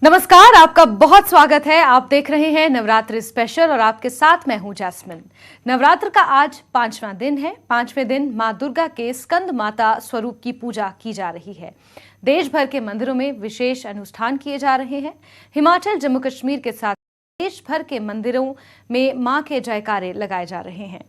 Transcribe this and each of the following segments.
नमस्कार, आपका बहुत स्वागत है। आप देख रहे हैं नवरात्रि स्पेशल और आपके साथ मैं हूं जैस्मिन। नवरात्र का आज 5वां दिन है। 5वें दिन मां दुर्गा के स्कंद माता स्वरूप की पूजा की जा रही है। देश भर के मंदिरों में विशेष अनुष्ठान किए जा रहे हैं। हिमाचल, जम्मू कश्मीर के साथ देश भर के मंदिरों में मां के जयकारे लगाए जा रहे हैं।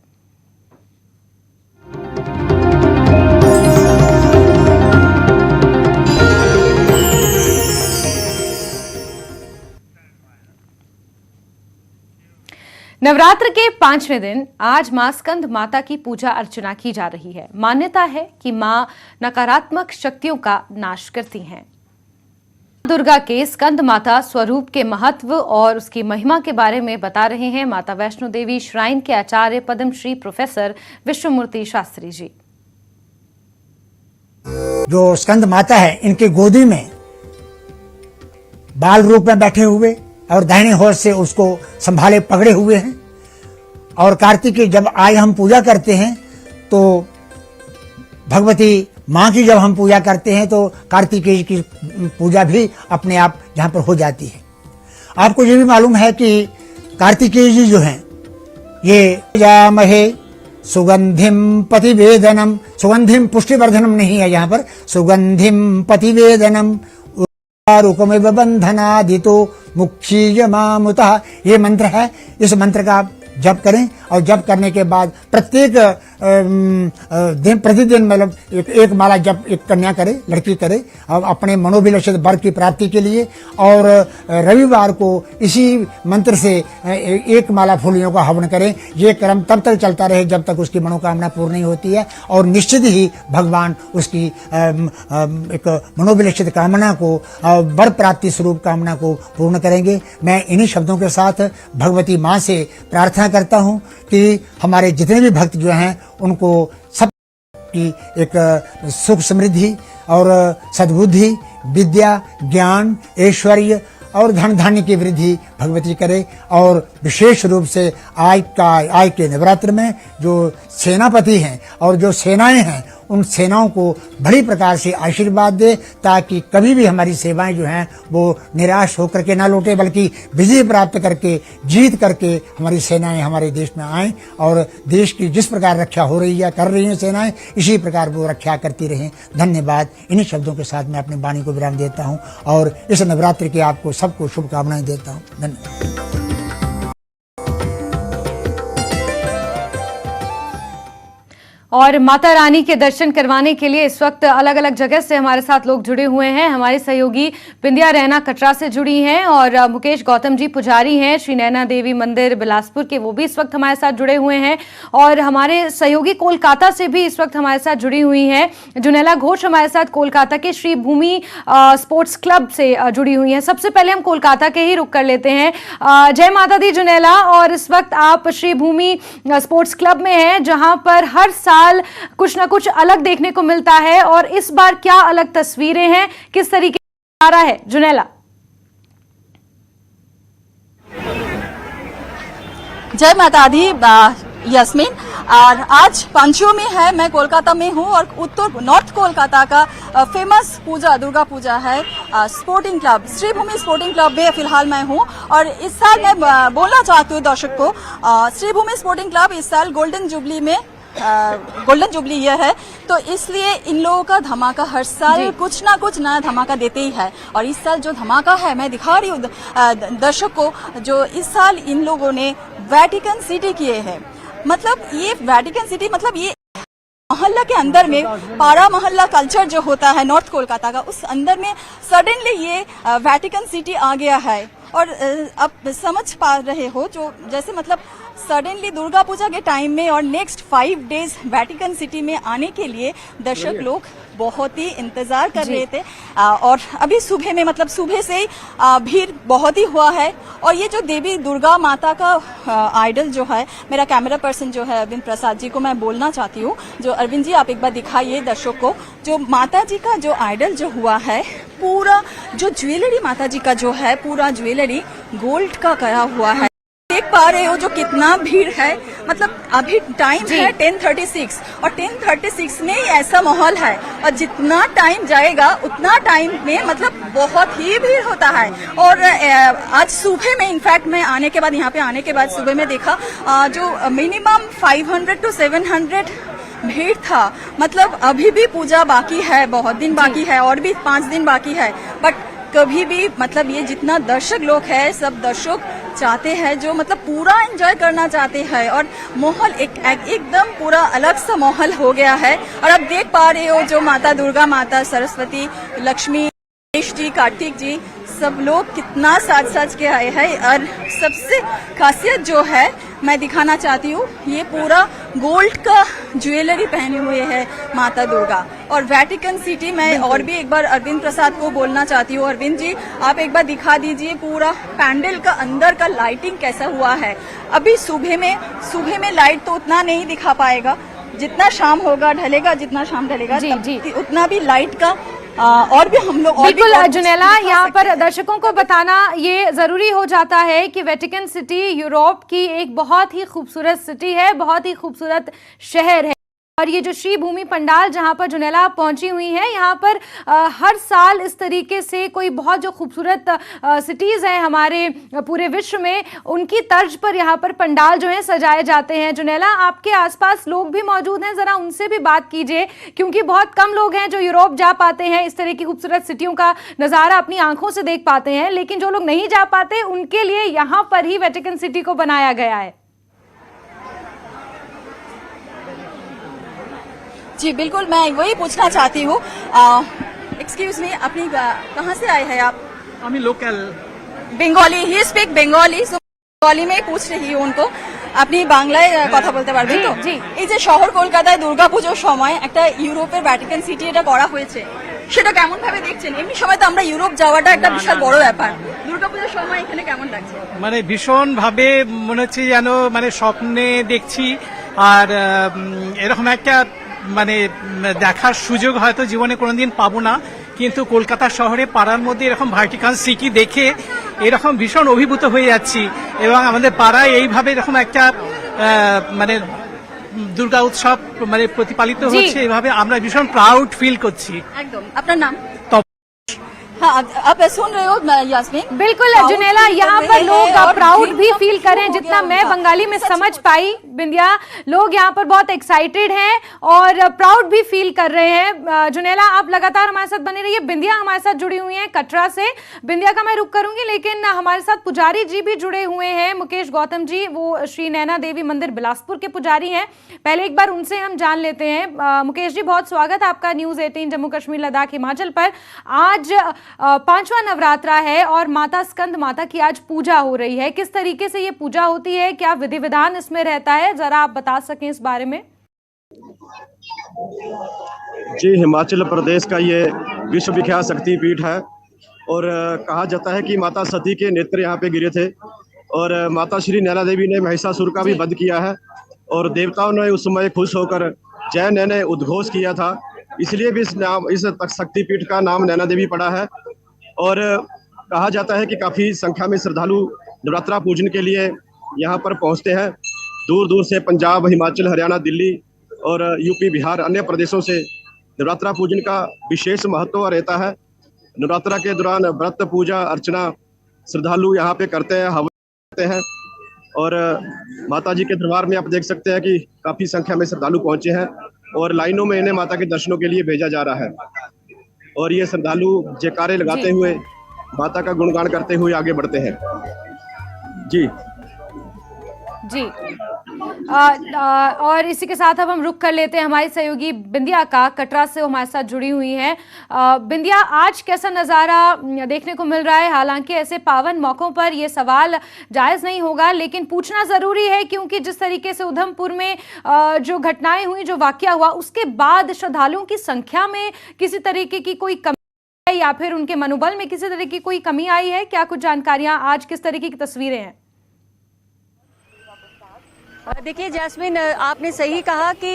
नवरात्र के 5वें दिन आज मां स्कंद माता की पूजा अर्चना की जा रही है। मान्यता है कि मां नकारात्मक शक्तियों का नाश करती हैं। दुर्गा के स्कंद माता स्वरूप के महत्व और उसकी महिमा के बारे में बता रहे हैं माता वैष्णो देवी श्राइन के आचार्य पद्मश्री प्रोफेसर विश्वमूर्ति शास्त्री जी। जो स्कंद माता है, इनकी गोदी में बाल रूप में बैठे हुए और दाहिने हाथ से उसको संभाले पकड़े हुए हैं। और कार्तिक जब आज हम पूजा करते हैं तो भगवती मां की जब हम पूजा करते हैं तो कार्तिकेय की पूजा भी अपने आप यहां पर हो जाती है। आपको ये भी मालूम है कि कार्तिकेय जी जो हैं ये जामहे सुगंधिम पतिवेदनम, सुगंधिम पुष्टिवर्धनम नहीं है, यहाँ पर सुगंधिम पतिवेदनम रुकमेव बंधनादितो मुक्षीयमामुतः, ये मंत्र है। इस मंत्र का आप जप करें और जप करने के बाद प्रत्येक दिन प्रतिदिन मतलब एक माला जप एक कन्या करे, लड़की करे और अपने मनोभिलषित वर की प्राप्ति के लिए। और रविवार को इसी मंत्र से एक माला फूलियों का हवन करें। ये क्रम तब तक चलता रहे जब तक उसकी मनोकामना पूर्ण नहीं होती है और निश्चित ही भगवान उसकी एक मनोभिलषित कामना को, वर प्राप्ति स्वरूप कामना को पूर्ण करेंगे। मैं इन्हीं शब्दों के साथ भगवती मां से प्रार्थना करता हूं कि हमारे जितने भी भक्त जो हैं उनको सब की एक सुख समृद्धि और सद्बुद्धि, विद्या, ज्ञान, ऐश्वर्य और धन धान्य की वृद्धि भगवती करे। और विशेष रूप से आज के नवरात्र में जो सेनापति हैं और जो सेनाएं हैं उन सेनाओं को बड़ी प्रकार से आशीर्वाद दे ताकि कभी भी हमारी सेवाएं जो हैं वो निराश होकर के ना लौटे, बल्कि विजय प्राप्त करके, जीत करके हमारी सेनाएं हमारे देश में आएं और देश की जिस प्रकार रक्षा हो रही है, कर रही हैं सेनाएं, इसी प्रकार वो रक्षा करती रहें। धन्यवाद। इन्हीं शब्दों के साथ मैं अपनी वाणी को विराम देता हूं और इस नवरात्रि के आपको सबको शुभकामनाएं देता हूं। धन्यवाद। और माता रानी के दर्शन करवाने के लिए इस वक्त अलग अलग जगह से हमारे साथ लोग जुड़े हुए हैं। हमारी सहयोगी बिंदिया रैना कटरा से जुड़ी हैं और मुकेश गौतम जी पुजारी हैं श्री नैना देवी मंदिर बिलासपुर के, वो भी इस वक्त हमारे साथ जुड़े हुए हैं। और हमारे सहयोगी कोलकाता से भी इस वक्त हमारे साथ जुड़ी हुई हैं जुनेला घोष, हमारे साथ कोलकाता के श्री भूमि स्पोर्ट्स क्लब से जुड़ी हुई हैं। सबसे पहले हम कोलकाता के ही रुख कर लेते हैं। जय माता दी जुनेला। और इस वक्त आप श्री भूमि स्पोर्ट्स क्लब में हैं जहां पर हर साल कुछ ना कुछ अलग देखने को मिलता है और इस बार क्या अलग तस्वीरें हैं, किस तरीके से आ रहा है जुनेला? जय माता दी यस्मिन। और आज पंचों में है, मैं कोलकाता में हूँ और नॉर्थ कोलकाता का फेमस पूजा दुर्गा पूजा है स्पोर्टिंग क्लब, श्री भूमि स्पोर्टिंग क्लब में फिलहाल मैं हूँ। और इस साल मैं बोलना चाहती हूँ दर्शक को, श्री भूमि स्पोर्टिंग क्लब इस साल गोल्डन जुबली यह है, तो इसलिए इन लोगों का धमाका हर साल कुछ ना कुछ नया धमाका देते ही है। और इस साल जो धमाका है मैं दिखा रही हूँ दर्शक को, जो इस साल इन लोगों ने वेटिकन सिटी किए हैं। मतलब ये वेटिकन सिटी मतलब ये मोहल्ला के अंदर में पारा मोहल्ला कल्चर जो होता है नॉर्थ कोलकाता का, उस अंदर में सडनली ये वेटिकन सिटी आ गया है। और अब समझ पा रहे हो जो जैसे मतलब सडनली दुर्गा पूजा के टाइम में और नेक्स्ट 5 डेज वेटिकन सिटी में आने के लिए दर्शक लोग बहुत ही इंतजार कर रहे थे। और अभी सुबह में मतलब सुबह से ही भीड़ बहुत ही हुआ है। और ये जो देवी दुर्गा माता का आइडल जो है, मेरा कैमरा पर्सन जो है अरविंद प्रसाद जी को मैं बोलना चाहती हूँ, जो अरविंद जी आप एक बार दिखाइए दर्शक को, जो माता जी का जो आइडल जो हुआ है, पूरा जो ज्वेलरी माता जी का जो है पूरा ज्वेलरी गोल्ड का करा हुआ है। देख पा रहे हो जो कितना भीड़ है। मतलब अभी टाइम है 10:36 और 10:36 में ही ऐसा माहौल है, और जितना टाइम जाएगा उतना टाइम में मतलब बहुत ही भीड़ होता है। और आज सुबह में इनफैक्ट मैं आने के बाद, यहाँ पे आने के बाद सुबह में देखा जो मिनिमम 500 to 700 भीड़ था। मतलब अभी भी पूजा बाकी है, बहुत दिन बाकी है, और भी 5 दिन बाकी है, बट कभी भी मतलब ये जितना दर्शक लोग है, सब दर्शक चाहते हैं जो मतलब पूरा एंजॉय करना चाहते हैं, और माहौल एकदम पूरा अलग सा माहौल हो गया है। और अब देख पा रहे हो जो माता दुर्गा, माता सरस्वती, लक्ष्मी, गणेश जी, कार्तिक जी, सब लोग कितना साज साज के आए हैं। और सबसे खासियत जो है मैं दिखाना चाहती हूँ, ये पूरा गोल्ड का ज्वेलरी पहने हुए है माता दुर्गा। और वेटिकन सिटी में और भी एक बार अरविंद प्रसाद को बोलना चाहती हूँ, अरविंद जी आप एक बार दिखा दीजिए पूरा पैंडल का अंदर का लाइटिंग कैसा हुआ है। अभी सुबह में लाइट तो उतना नहीं दिखा पाएगा, जितना शाम होगा ढलेगा, जितना शाम ढलेगा उतना भी लाइट का और भी हम लोग बिल्कुल जुनेला, यहाँ पर दर्शकों को बताना ये जरूरी हो जाता है कि वेटिकन सिटी यूरोप की एक बहुत ही खूबसूरत सिटी है, बहुत ही खूबसूरत शहर है। और ये जो श्री भूमि पंडाल जहाँ पर जुनेला पहुंची हुई है, यहाँ पर हर साल इस तरीके से कोई बहुत जो खूबसूरत सिटीज हैं हमारे पूरे विश्व में, उनकी तर्ज पर यहाँ पर पंडाल जो है सजाए जाते हैं। जुनेला, आपके आसपास लोग भी मौजूद हैं, जरा उनसे भी बात कीजिए, क्योंकि बहुत कम लोग हैं जो यूरोप जा पाते हैं, इस तरह की खूबसूरत सिटियों का नज़ारा अपनी आंखों से देख पाते हैं, लेकिन जो लोग नहीं जा पाते उनके लिए यहाँ पर ही वेटिकन सिटी को बनाया गया है। जी बिल्कुल, मैं वही पूछना चाहती हूँ। एक्सक्यूज मी, अपनी कहाँ से आए हैं आप? আমি local Bengali, he speak Bengali, so Bengali में पूछ रही हूँ उनको। আপনি বাংলায় কথা বলতে পারবেন তো? জি। এই যে শহর কলকাতায় দুর্গাপুজোর সময় একটা ইউরোপের ভ্যাটিকান সিটি এটা করা হয়েছে, সেটা কেমন ভাবে দেখছেন? এমনি সময় তো আমরা ইউরোপ যাওয়াটা একটা বিশাল বড় ব্যাপার, দুর্গাপুজোর সময় এখানে কেমন লাগছে? মানে ভীষণ ভাবে মনে হচ্ছে যেন মানে স্বপ্নে দেখছি। আর এরকম একটা মানে দেখার সুযোগ হয়তো জীবনে কোনোদিন পাবো না, কিন্তু কলকাতা শহরে পাড়ার মধ্যে এরকম ভার্টিকাল সিটি দেখে এরকম ভীষণ অভিভূত হয়ে যাচ্ছি। এবং আমাদের পাড়ায় এইভাবে এরকম একটা মানে দুর্গা উৎসব মানে প্রতিপালিত হচ্ছে, এইভাবে আমরা ভীষণ প্রাউড ফিল করছি। একদম। আপনার নাম? हाँ, आप सुन रहे हो यास्मीन? बिल्कुल जुनेला, यहाँ पर लोग प्राउड भी फील करें, जितना मैं बंगाली में समझ पाई बिंदिया, लोग यहाँ पर बहुत एक्साइटेड हैं और प्राउड भी फील कर रहे हैं। जुनेला, आप लगातार हमारे साथ बने रहिए। बिंदिया हमारे साथ जुड़ी हुई हैं कटरा से। बिंदिया का मैं रुख करूंगी, लेकिन हमारे साथ पुजारी जी भी जुड़े हुए हैं, मुकेश गौतम जी, वो श्री नैना देवी मंदिर बिलासपुर के पुजारी हैं। पहले एक बार उनसे हम जान लेते हैं। मुकेश जी, बहुत स्वागत आपका न्यूज 18 जम्मू कश्मीर लद्दाख हिमाचल पर। आज 5वां नवरात्रा है और माता स्कंद माता की आज पूजा हो रही है। किस तरीके से ये पूजा होती है, क्या विधि विधान इसमें रहता है, जरा आप बता सकें इस बारे में। जी, हिमाचल प्रदेश का ये विश्वविख्यात शक्तिपीठ है और कहा जाता है कि माता सती के नेत्र यहाँ पे गिरे थे और माता श्री नैना देवी ने महिषासुर का भी वध किया है और देवताओं ने उस समय खुश होकर जय नैने उद्घोष किया था, इसलिए भी इस शक्तिपीठ का नाम नैना देवी पड़ा है। और कहा जाता है कि काफ़ी संख्या में श्रद्धालु नवरात्रा पूजन के लिए यहाँ पर पहुँचते हैं। दूर दूर से पंजाब, हिमाचल, हरियाणा, दिल्ली और यूपी, बिहार, अन्य प्रदेशों से नवरात्रा पूजन का विशेष महत्व रहता है। नवरात्रा के दौरान व्रत, पूजा, अर्चना श्रद्धालु यहाँ पे करते हैं, हवन करते हैं और माता जी के दरबार में आप देख सकते हैं कि काफ़ी संख्या में श्रद्धालु पहुँचे हैं और लाइनों में इन्हें माता के दर्शनों के लिए भेजा जा रहा है और ये श्रद्धालु जयकारे लगाते हुए माता का गुणगान करते हुए आगे बढ़ते हैं। जी जी और इसी के साथ अब हम रुख कर लेते हैं हमारी सहयोगी बिंदिया का, कटरा से हमारे साथ जुड़ी हुई हैं। बिंदिया, आज कैसा नज़ारा देखने को मिल रहा है? हालांकि ऐसे पावन मौकों पर ये सवाल जायज़ नहीं होगा, लेकिन पूछना ज़रूरी है, क्योंकि जिस तरीके से उधमपुर में जो घटनाएं हुई, जो वाकया हुआ, उसके बाद श्रद्धालुओं की संख्या में किसी तरीके की कोई कमी है या फिर उनके मनोबल में किसी तरह की कोई कमी आई है? क्या कुछ जानकारियाँ, आज किस तरीके की तस्वीरें हैं? देखिए जैस्मिन, आपने सही कहा कि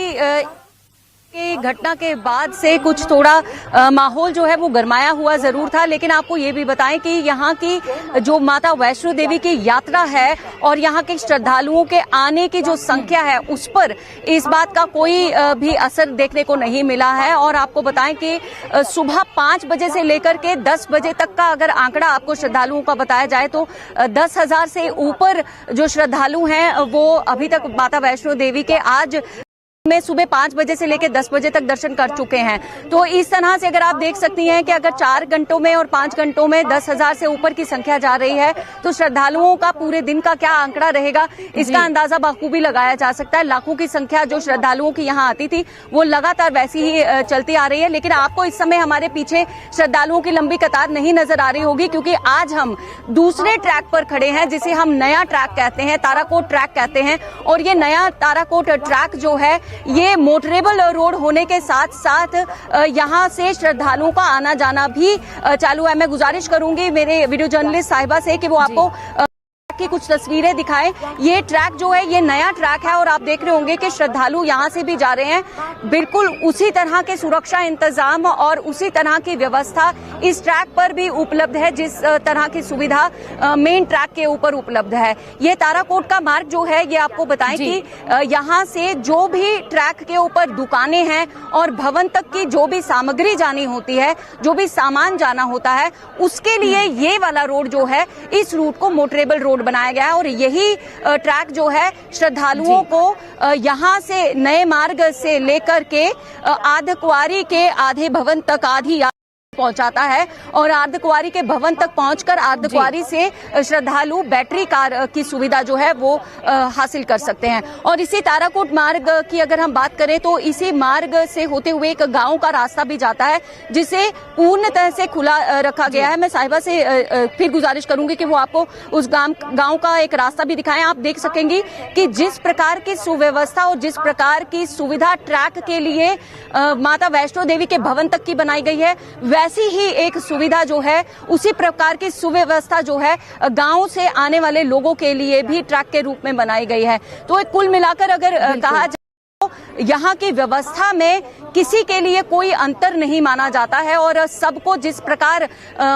की घटना के बाद से कुछ थोड़ा माहौल जो है वो गरमाया हुआ जरूर था, लेकिन आपको ये भी बताएं कि यहाँ की जो माता वैष्णो देवी की यात्रा है और यहाँ के श्रद्धालुओं के आने की जो संख्या है उस पर इस बात का कोई भी असर देखने को नहीं मिला है। और आपको बताएं कि सुबह 5 बजे से लेकर के 10 बजे तक का अगर आंकड़ा आपको श्रद्धालुओं का बताया जाए तो 10,000 से ऊपर जो श्रद्धालु हैं वो अभी तक माता वैष्णो देवी के आज में सुबह 5 बजे से लेकर 10 बजे तक दर्शन कर चुके हैं। तो इस तरह से अगर आप देख सकती हैं कि अगर 4 घंटों में और 5 घंटों में 10,000 से ऊपर की संख्या जा रही है तो श्रद्धालुओं का पूरे दिन का क्या आंकड़ा रहेगा इसका अंदाजा बखूबी लगाया जा सकता है। लाखों की संख्या जो श्रद्धालुओं की यहाँ आती थी वो लगातार वैसी ही चलती आ रही है, लेकिन आपको इस समय हमारे पीछे श्रद्धालुओं की लंबी कतार नहीं नजर आ रही होगी, क्योंकि आज हम दूसरे ट्रैक पर खड़े हैं जिसे हम नया ट्रैक कहते हैं, ताराकोट ट्रैक कहते हैं। और ये नया ताराकोट ट्रैक जो है ये मोटरेबल रोड होने के साथ साथ यहाँ से श्रद्धालुओं का आना जाना भी चालू है। मैं गुजारिश करूंगी मेरे वीडियो जर्नलिस्ट साहिबा से कि वो आपको की कुछ तस्वीरें दिखाएं। ये ट्रैक जो है ये नया ट्रैक है और आप देख रहे होंगे कि श्रद्धालु यहाँ से भी जा रहे हैं। बिल्कुल उसी तरह के सुरक्षा इंतजाम और उसी तरह की व्यवस्था इस ट्रैक पर भी उपलब्ध है जिस तरह की सुविधा मेन ट्रैक के ऊपर उपलब्ध है। ये ताराकोट का मार्ग जो है ये आपको बताएं कि यहाँ से जो भी ट्रैक के ऊपर दुकानें हैं और भवन तक की जो भी सामग्री जानी होती है, जो भी सामान जाना होता है, उसके लिए ये वाला रोड जो है इस रूट को मोटरेबल रोड बनाया गया है। और यही ट्रैक जो है श्रद्धालुओं को यहाँ से नए मार्ग से लेकर के आधकुआरी के आधे भवन तक आधी पहुंचाता है और अर्धकुआरी के भवन तक पहुंचकर अर्धकुआरी से श्रद्धालु बैटरी कार की सुविधा जो है वो हासिल कर सकते हैं। और इसी ताराकोट मार्ग की अगर हम बात करें तो इसी मार्ग से होते हुए एक गांव का रास्ता भी जाता है जिसे पूर्णतः से खुला रखा गया है। मैं साहिबा से फिर गुजारिश करूंगी कि वो आपको उस गांव का एक रास्ता भी दिखाएं। आप देख सकेंगी कि जिस प्रकार की सुव्यवस्था और जिस प्रकार की सुविधा ट्रैक के लिए माता वैष्णो देवी के भवन तक की बनाई गई है, वैसी ही एक सुविधा जो है उसी प्रकार की सुव्यवस्था जो है गांव से आने वाले लोगों के लिए भी ट्रैक के रूप में बनाई गई है। तो कुल मिलाकर अगर कहा जाए यहाँ की व्यवस्था में किसी के लिए कोई अंतर नहीं माना जाता है और सबको जिस प्रकार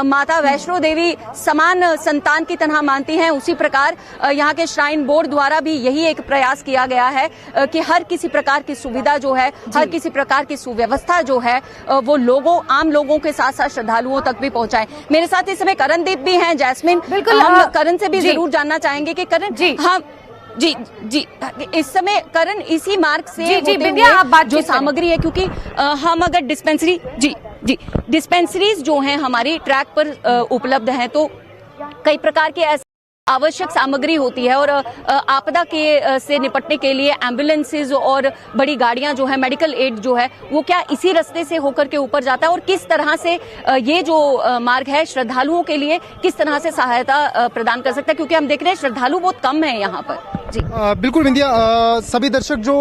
माता वैष्णो देवी समान संतान की तरह मानती हैं, उसी प्रकार यहाँ के श्राइन बोर्ड द्वारा भी यही एक प्रयास किया गया है कि हर किसी प्रकार की सुविधा जो है, हर किसी प्रकार की सुव्यवस्था जो है वो लोगों, आम लोगों के साथ साथ श्रद्धालुओं तक भी पहुंचाए। मेरे साथ इस समय करणदीप भी हैं, जैस्मिन, बिल्कुल हम करण से भी जरूर जानना चाहेंगे कि करण हाँ जी इस समय करण इसी मार्ग से जो सामग्री है, क्योंकि हम अगर डिस्पेंसरीज जो हैं हमारी ट्रैक पर उपलब्ध हैं तो कई प्रकार के ऐसे आवश्यक सामग्री होती है और आपदा के से निपटने के लिए एम्बुलेंसेज और बड़ी गाड़ियां जो है, मेडिकल एड जो है वो क्या इसी रास्ते से होकर के ऊपर जाता है और किस तरह से ये जो मार्ग है श्रद्धालुओं के लिए किस तरह से सहायता प्रदान कर सकता है, क्योंकि हम देख रहे हैं श्रद्धालु बहुत कम है यहाँ पर। जी बिल्कुल विंध्या, सभी दर्शक जो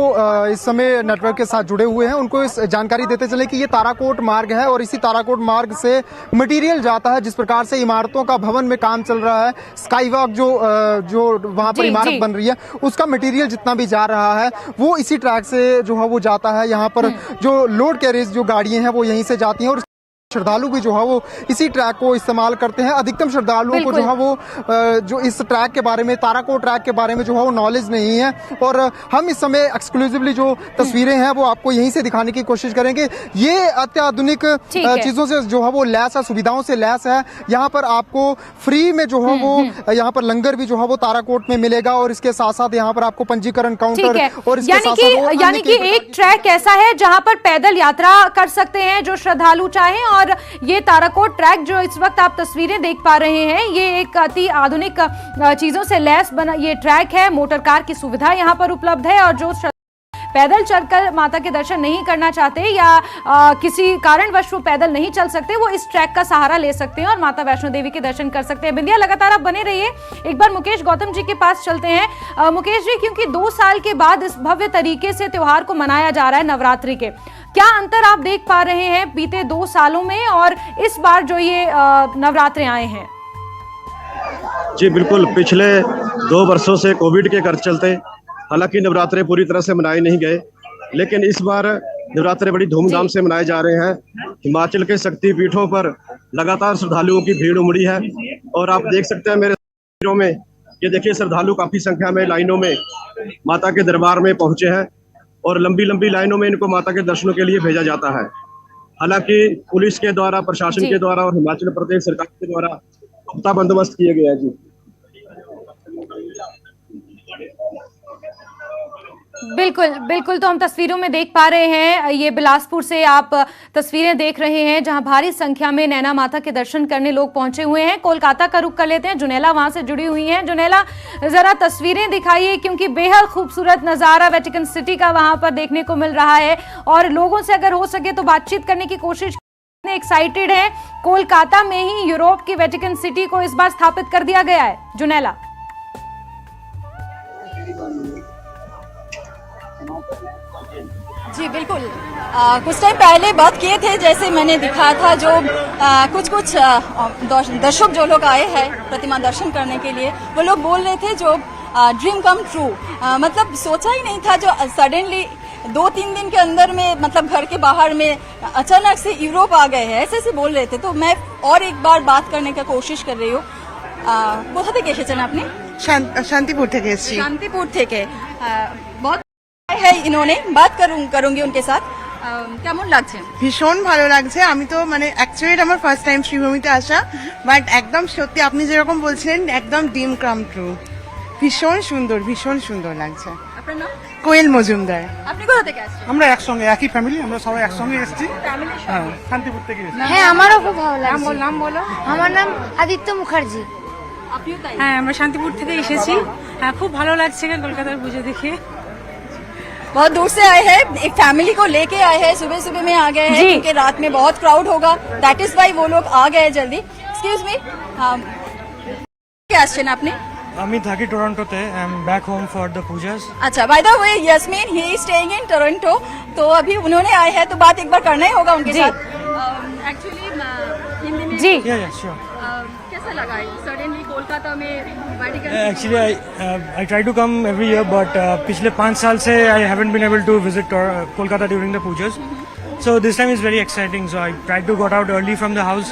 इस समय नेटवर्क के साथ जुड़े हुए हैं उनको इस जानकारी देते चले कि ये ताराकोट मार्ग है और इसी ताराकोट मार्ग से मटेरियल जाता है। जिस प्रकार से इमारतों का भवन में काम चल रहा है, स्काई वॉक जो वहां पर इमारत बन रही है उसका मटेरियल जितना भी जा रहा है वो इसी ट्रैक से जो है वो जाता है। यहाँ पर जो लोड कैरेज जो गाड़ियां हैं वो यहीं से जाती हैं और श्रद्धालु भी जो है वो इसी ट्रैक को इस्तेमाल करते हैं। अधिकतम श्रद्धालुओं को जो है वो जो इस ट्रैक के बारे में, ताराकोट ट्रैक के बारे में जो है वो नॉलेज नहीं है और हम इस समय एक्सक्लूसिवली जो तस्वीरें हैं वो आपको यहीं से दिखाने की कोशिश करेंगे। ये अत्याधुनिक चीजों से जो है वो लैस है, सुविधाओं से लैस है। यहाँ पर आपको फ्री में जो है वो यहाँ पर लंगर भी जो है वो ताराकोट में मिलेगा और इसके साथ साथ यहाँ पर आपको पंजीकरण काउंटर और यानी कि एक ट्रैक ऐसा है जहाँ पर पैदल यात्रा कर सकते हैं जो श्रद्धालु चाहें। और ये ताराकोट ट्रैक जो इस वक्त आप तस्वीरें देख पा रहे हैं ये एक अति आधुनिक चीजों से लैस बना ये ट्रैक है। मोटर कार की सुविधा यहाँ पर उपलब्ध है और जो पैदल चलकर माता के दर्शन नहीं करना चाहते या किसी कारणवश वो पैदल नहीं चल सकते, वो इस ट्रैक का सहारा ले सकते हैं और माता वैष्णो देवी के दर्शन कर सकते हैं। बिंदिया, लगातार आप बने रहिए। एक बार मुकेश गौतम जी के पास चलते हैं। मुकेश जी, क्योंकि 2 साल के बाद इस भव्य तरीके से त्योहार को मनाया जा रहा है नवरात्रि के, क्या अंतर आप देख पा रहे हैं बीते 2 सालों में और इस बार जो ये नवरात्रे आए हैं? जी बिल्कुल, पिछले 2 वर्षों से कोविड के कर चलते हालांकि नवरात्रे पूरी तरह से मनाए नहीं गए, लेकिन इस बार नवरात्रे बड़ी धूमधाम से मनाए जा रहे हैं। हिमाचल के शक्ति पीठों पर लगातार श्रद्धालुओं की भीड़ उमड़ी है और आप देख सकते हैं मेरे तस्वीरों में, ये देखिए श्रद्धालु काफी संख्या में लाइनों में माता के दरबार में पहुंचे हैं और लंबी लंबी लाइनों में इनको माता के दर्शनों के लिए भेजा जाता है। हालांकि पुलिस के द्वारा, प्रशासन के द्वारा और हिमाचल प्रदेश सरकार के द्वारा पुख्ता बंदोबस्त किए गए हैं जी। बिल्कुल बिल्कुल, तो हम तस्वीरों में देख पा रहे हैं, ये बिलासपुर से आप तस्वीरें देख रहे हैं जहां भारी संख्या में नैना माता के दर्शन करने लोग पहुंचे हुए हैं। कोलकाता का रुख कर लेते हैं, जुनेला वहां से जुड़ी हुई हैं। जुनेला, जरा तस्वीरें दिखाइए, क्योंकि बेहद खूबसूरत नजारा वेटिकन सिटी का वहां पर देखने को मिल रहा है और लोगों से अगर हो सके तो बातचीत करने की कोशिश। एक्साइटेड है, कोलकाता में ही यूरोप की वेटिकन सिटी को इस बार स्थापित कर दिया गया है। जुनेला जी बिल्कुल, कुछ टाइम पहले बात किए थे, जैसे मैंने दिखाया था, जो कुछ दर्शक जो लोग आए हैं प्रतिमा दर्शन करने के लिए, वो लोग बोल रहे थे जो ड्रीम कम ट्रू, मतलब सोचा ही नहीं था, जो सडनली 2-3 दिन के अंदर में, मतलब घर के बाहर में अचानक से यूरोप आ गए हैं, ऐसे बोल रहे थे। तो मैं और एक बार बात करने की कोशिश कर रही हूँ। কোথা থেকে এসেছেন আপনি? শান্তিপুর থেকে এসেছি। शांतिपुर থেকে बहुत है इन्होंने, बात करूंगी उनके साथ। কেমন লাগছে? ভীষণ ভালো লাগছে। আমি তো মানে অ্যাকচুয়ালি আমার ফার্স্ট টাইম শ্রীভূমিতে আসা, বাট একদম সত্যি আপনি যেরকম বলছিলেন একদম ড্রিম কাম ট্রু। ভীষণ সুন্দর লাগছে। আপনার নাম? কোয়েল মজুমদার। আপনি কোথা থেকে আসছেন? আমরা একসঙ্গে, একই ফ্যামিলি, আমরা সবাই একসঙ্গে এসেছি। হ্যাঁ, শান্তিপুর থেকে এসেছি। হ্যাঁ, আমারও খুব ভালো লাগছে। নাম বলো। আমার নাম আদিত্য মুখার্জি। আপনিও তাই? হ্যাঁ, আমরা শান্তিপুর থেকে এসেছি। হ্যাঁ, খুব ভালো লাগছে কলকাতার পুজো দেখে। बहुत दूर से आए हैं, एक फैमिली को लेके आए हैं, सुबह सुबह में आ गए हैं क्योंकि रात में बहुत क्राउड होगा, दैट इज वाई वो लोग आ गए जल्दी। एक्सक्यूज मी, क्या আসছেন আপনি? আমি থাকি টরন্টোতে, I am back home for the pujas. अच्छा, by the way Yasmin he is staying in Toronto, तो अभी उन्होंने आए हैं तो बात एक बार करना ही होगा उनके साथ। एक्चुअली हिंदी में जी, या श्योर। कैसा लगा सडनली कोलकाता में Vatican? Actually I try to come every year, but पिछले 5 साल से I haven't been able to visit Kolkata during the pujas, so this time is very exciting. So I try to got out early from the house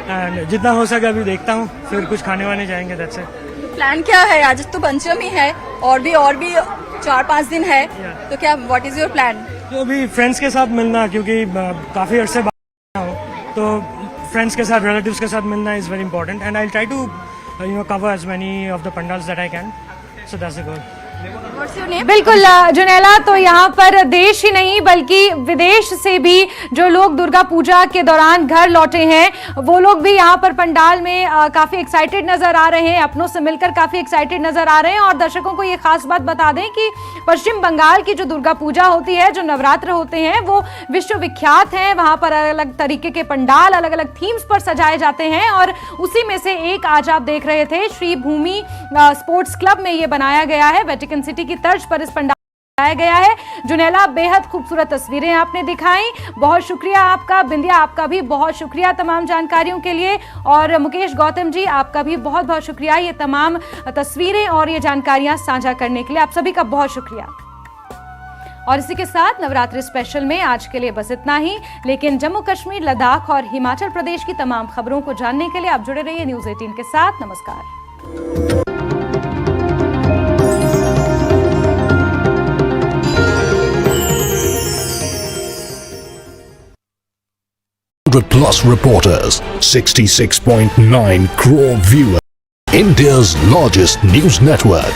and जितना हो सके अभी देखता हूँ, फिर कुछ खाने वाने जाएंगे। That's it. प्लान क्या है? आज तो पंचमी है और भी 4-5 दिन है, तो क्या व्हाट इज योर प्लान? तो अभी फ्रेंड्स के साथ मिलना, क्योंकि काफी अरसे बाद तो फ्रेंड्स के साथ, रिलेटिव्स के साथ मिलना is very important and I try to cover as many of the pandals that I can, so that's the goal. बिल्कुल जुनेला, तो यहाँ पर देश ही नहीं बल्कि विदेश से भी जो लोग दुर्गा पूजा के दौरान घर लौटे हैं, वो लोग भी यहाँ पर पंडाल में काफी एक्साइटेड नजर आ रहे हैं, अपनों से मिलकर काफी एक्साइटेड नजर आ रहे हैं। और दर्शकों को ये खास बात बता दें कि पश्चिम बंगाल की जो दुर्गा पूजा होती है, जो नवरात्र होते हैं, वो विश्वविख्यात हैं। वहां पर अलग अलग तरीके के पंडाल अलग अलग थीम्स पर सजाए जाते हैं और उसी में से एक आज आप देख रहे थे श्री भूमि स्पोर्ट्स क्लब में ये बनाया गया है। वेटिकन सिटी की तर्ज पर इस पंडाल बनाया गया है। जुनेला, बेहद खूबसूरत तस्वीरें आपने दिखाई, बहुत शुक्रिया आपका। बिंदिया, आपका भी बहुत शुक्रिया तमाम जानकारियों के लिए। और मुकेश गौतम जी, आपका भी बहुत बहुत शुक्रिया ये तमाम तस्वीरें और ये जानकारियां साझा करने के लिए। आप सभी का बहुत शुक्रिया। और इसी के साथ नवरात्रि स्पेशल में आज के लिए बस इतना ही, लेकिन जम्मू कश्मीर, लद्दाख और हिमाचल प्रदेश की तमाम खबरों को जानने के लिए आप जुड़े रहिए न्यूज़ 18 के साथ। नमस्कार। Plus reporters, 66.9 crore viewers, India's largest news network.